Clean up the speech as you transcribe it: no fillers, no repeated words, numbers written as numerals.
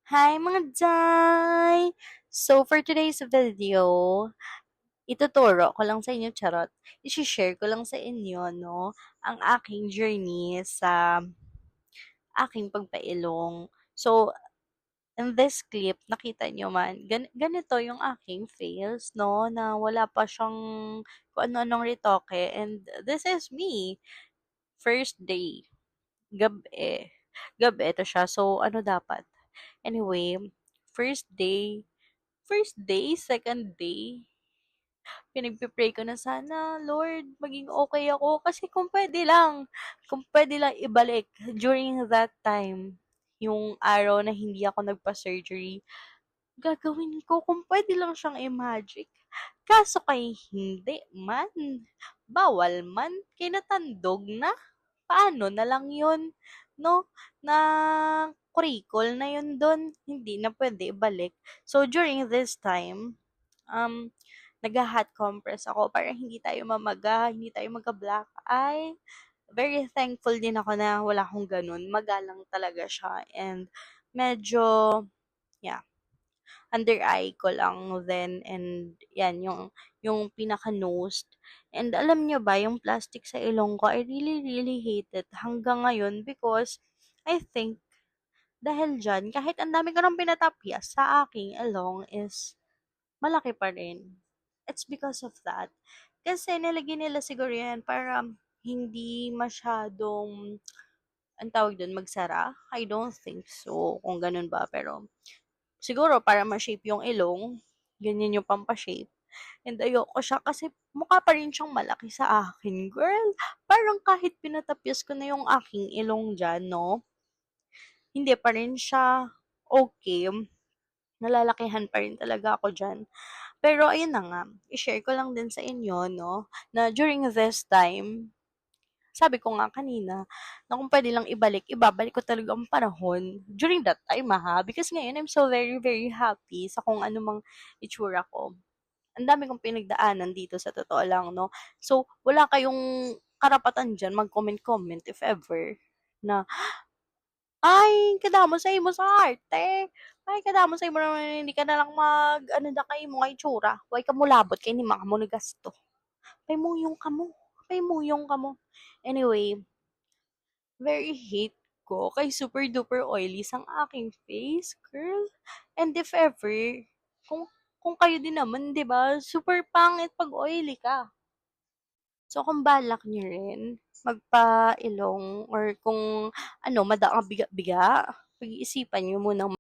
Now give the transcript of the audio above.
Hi mga Day! So, for today's video, ituturo ko lang sa inyo, charot, isi-share ko lang sa inyo, no, ang aking journey sa aking pagpailong. So, in this clip, nakita nyo man, ganito yung aking face, no, na wala pa siyang kung ano-anong retoke. And this is me, first day, gabi. Gabi, ito siya. So, ano dapat? Anyway, first day, second day, pinagpe-pray ko na sana, Lord, maging okay ako. Kasi kung pwede lang ibalik during that time, yung araw na hindi ako nagpa-surgery, gagawin ko kung pwede lang siyang i-magic. Kaso kay hindi man, bawal man, kinatandog na. Paano na lang yun, no? Na kurikol na yun dun, hindi na pwede ibalik. So, during this time, um, nag-hot compress ako para hindi tayo mamaga, hindi tayo magka-black eye. Very thankful din ako na wala akong ganun. Magalang talaga siya. And medyo, yeah, under eye ko lang then, and yan, yung pinaka-nose. And alam nyo ba, yung plastic sa ilong ko, I really, really hate it hanggang ngayon because I think dahil dyan, kahit ang dami ko nang pinatapyas sa aking ilong is malaki pa rin. It's because of that. Kasi nilagyan nila siguro yan para hindi masyadong, ang tawag dun, magsara. I don't think so, kung ganun ba. Pero siguro para ma-shape yung ilong, ganyan yung pampa-shape. And ayoko siya kasi mukha pa rin siyang malaki sa akin, girl. Parang kahit pinatapyas ko na yung aking ilong dyan, no? Hindi pa rin siya okay. Nalalakihan pa rin talaga ako dyan. Pero ayun na nga, i-share ko lang din sa inyo, no, na during this time, sabi ko nga kanina, na kung pwede lang ibalik, ibabalik ko talaga ang panahon during that time, ha. Because ngayon, I'm so very, very happy sa kung ano mang itsura ko. Ang dami kong pinagdaanan dito sa totoo lang, no. So, wala kayong karapatan dyan mag-comment-comment if ever na, ay, kadamo sa imo sa arte. Ay, kadamo sa imo naman hindi ka na lang ano da kay mo nga itsura. Way ka mo labot kay ni mga mo nagasto. Paymuyong ka mo. Paymuyong ka mo. Anyway, very hate ko kay super duper oily sang aking face, girl. And if ever, kung kayo din naman, 'di ba? Super pangit pag oily ka. So, kung balak niyo rin magpa-ilong or kung ano, biga-biga, pag-iisipan niyo munang